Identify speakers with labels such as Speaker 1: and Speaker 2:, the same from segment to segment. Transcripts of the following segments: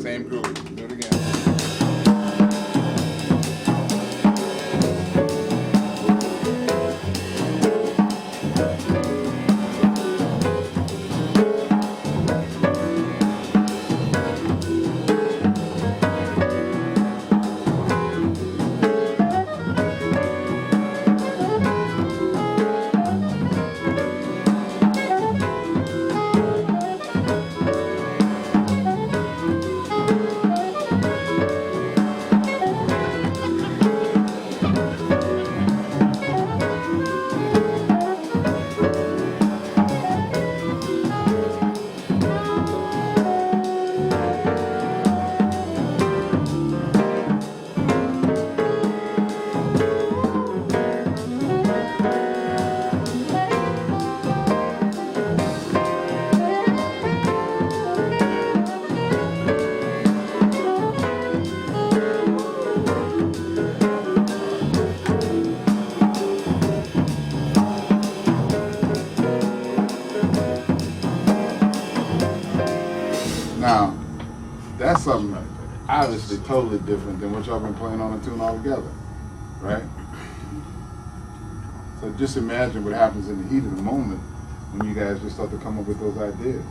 Speaker 1: Same groove. Do it again. Now, that's something obviously totally different than what y'all been playing on a tune altogether, right? So just imagine what happens in the heat of the moment when you guys just start to come up with those ideas,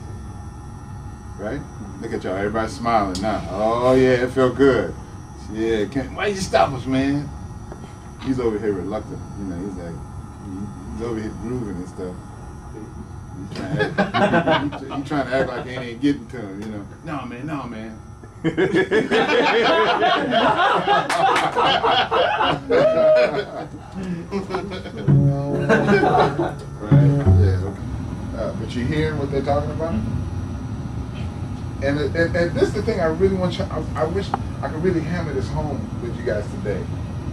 Speaker 1: right? Look at y'all, everybody's smiling now. Oh yeah, it felt good. Yeah, why you stop us, man? He's over here reluctant, you know, he's like, he's over here grooving and stuff. He's trying to act like he ain't getting to him, you know. No, man, no, man. Right? Yeah, okay. But you hearing what they're talking about? And this is the thing I really want you, I wish I could really hammer this home with you guys today.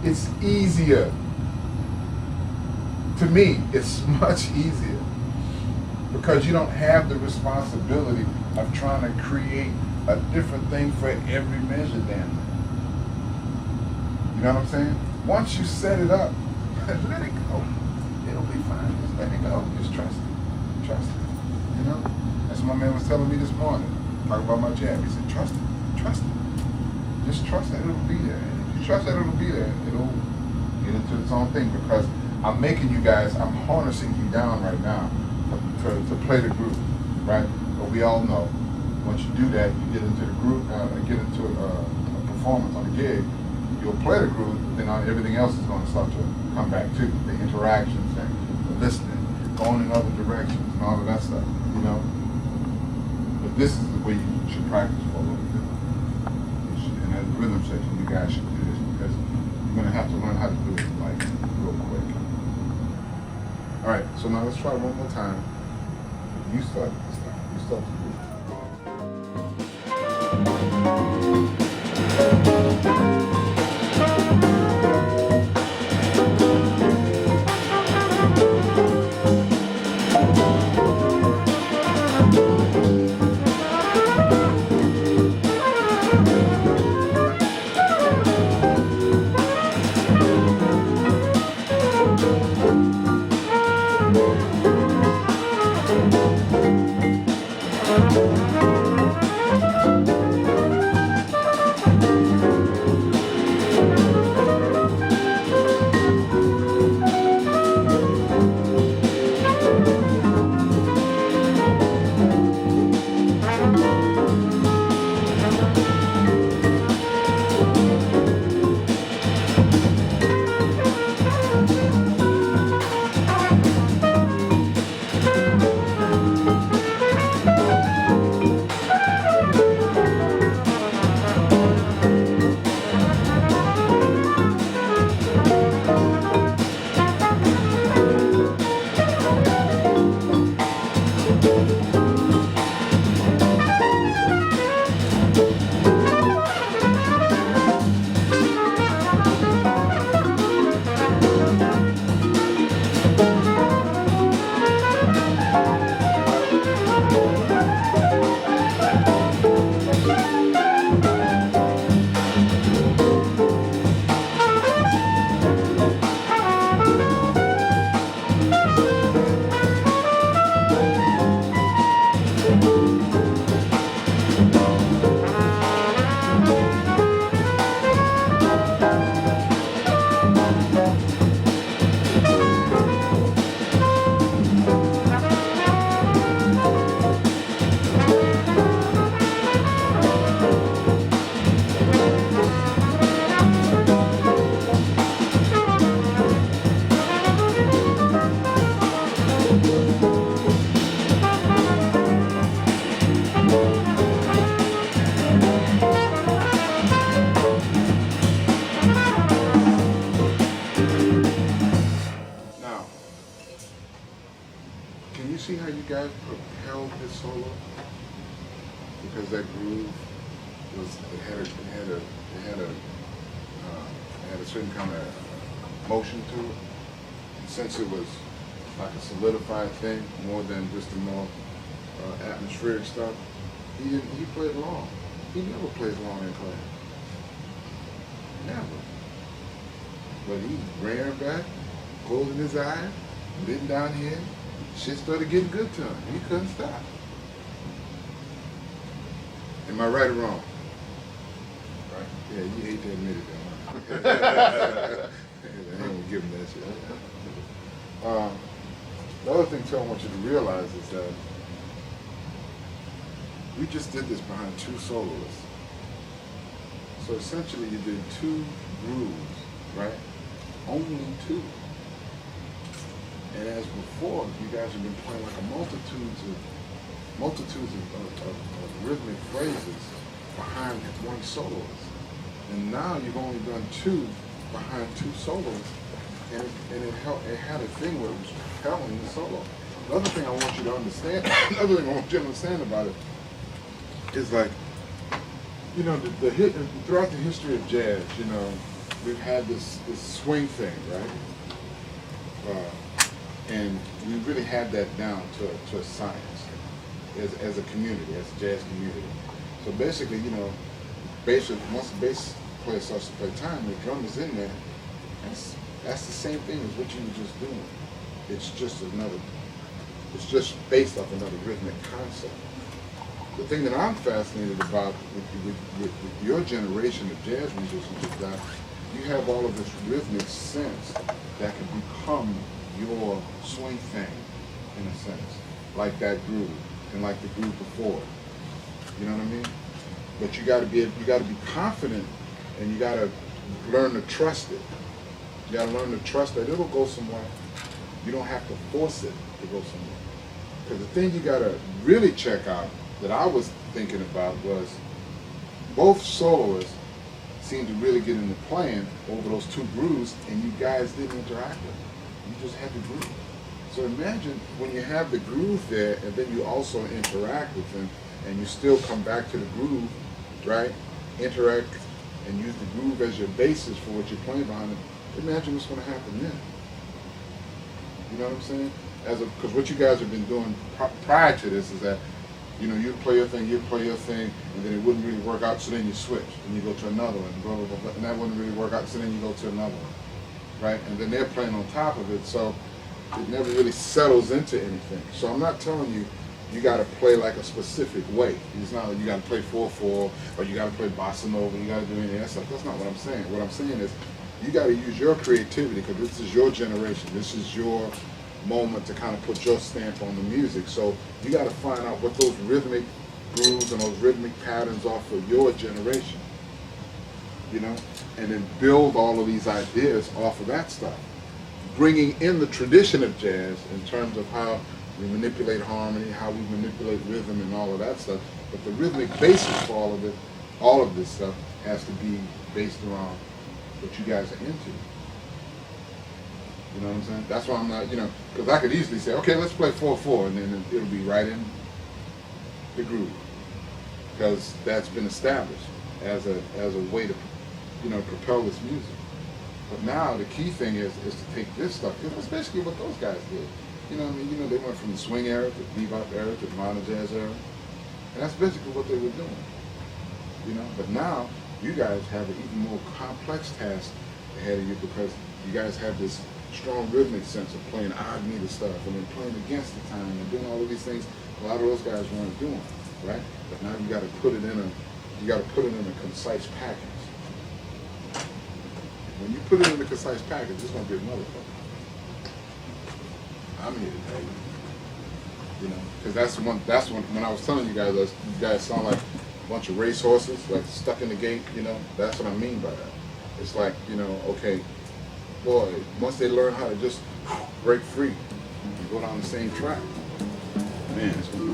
Speaker 1: It's easier. To me, it's much easier. Because you don't have the responsibility of trying to create a different thing for every measure damn thing. You know what I'm saying? Once you set it up, let it go. It'll be fine. Just let it go. Just trust it. Trust it. You know? That's what my man was telling me this morning. Talking about my jab. He said, trust it. Trust it. Just trust that it'll be there. And if you trust that it'll be there, it'll get into its own thing. Because I'm making you guys, I'm harnessing you down right now to play the groove, right? But we all know once you do that, you get into the groove, get into a performance on a gig, you'll play the groove, then everything else is going to start to come back too. The interactions and the listening, going in other directions and all of that stuff, you know? But this is the way you should practice for a little bit. In that rhythm section, you guys should do this because you're going to have to learn how to do it like real quick. All right, so now let's try one more time. You start this time. You start to do because that groove had a certain kind of motion to it. And since it was like a solidified thing more than just the more atmospheric stuff, he played long. He never plays long in class. Never. But he ran back, closing his eyes, getting down here. Shit started getting good to him. He couldn't stop. Am I right or wrong? Right. Yeah, you hate to admit it, though. I ain't gonna give him that shit. The other thing, too, I want you to realize is that we just did this behind two soloists. So essentially, you did two grooves, right? Only two. And as before, you guys have been playing like a multitudes of rhythmic phrases behind one soloist. And now you've only done two behind two soloists, and it had a thing where it was propelling the solo. The other thing I want you to understand, about it is like, you know, throughout the history of jazz, you know, we've had this swing thing, right? And we really had that down to a science as a community, as a jazz community. So basically, you know, once the bass player starts to play time, the drum is in there. That's the same thing as what you were just doing. It's just based off another rhythmic concept. The thing that I'm fascinated about with your generation of jazz musicians is that you have all of this rhythmic sense that can become your swing thing, in a sense, like that groove and like the groove before. You know what I mean? But you got to be confident, and you got to learn to trust it. You got to learn to trust that it'll go somewhere. You don't have to force it to go somewhere. Because the thing you got to really check out that I was thinking about was both soloists seemed to really get into playing over those two grooves, and you guys didn't interact with them. You just had the groove. So imagine when you have the groove there, and then you also interact with them, and you still come back to the groove, right? Interact and use the groove as your basis for what you're playing behind it. Imagine what's going to happen then. You know what I'm saying? Because what you guys have been doing prior to this is that, you know, you'd play your thing, and then it wouldn't really work out, so then you switch, and you go to another one, blah, blah, blah, and that wouldn't really work out, so then you go to another one, right? And then they're playing on top of it, so it never really settles into anything. So I'm not telling you, you got to play like a specific way. It's not like you got to play 4/4, or you got to play bossa nova, you got to do any of that stuff. That's not what I'm saying. What I'm saying is, you got to use your creativity, because this is your generation. This is your moment to kind of put your stamp on the music. So you got to find out what those rhythmic grooves and those rhythmic patterns are for your generation, you know, and then build all of these ideas off of that stuff, bringing in the tradition of jazz in terms of how we manipulate harmony, how we manipulate rhythm and all of that stuff. But the rhythmic basis for all of this stuff has to be based around what you guys are into. You know what I'm saying? That's why I'm not, you know, because I could easily say, okay, let's play 4/4, and then it'll be right in the groove, because that's been established as a way to, you know, propel this music. But now the key thing is to take this stuff, because that's basically what those guys did. You know what I mean? You know, they went from the swing era to the bebop era to the modern jazz era, and that's basically what they were doing. You know, but now you guys have an even more complex task ahead of you, because you guys have this strong rhythmic sense of playing odd meter stuff and then playing against the time and doing all of these things a lot of those guys weren't doing, right? But now you got to put it in a concise package. When you put it in a concise package, it's gonna be a motherfucker. I'm here to tell you, you know, because that's when I was telling you guys sound like a bunch of racehorses, like stuck in the gate. You know, that's what I mean by that. It's like, you know, okay. Boy, once they learn how to just break free and go down the same track, man, it's gonna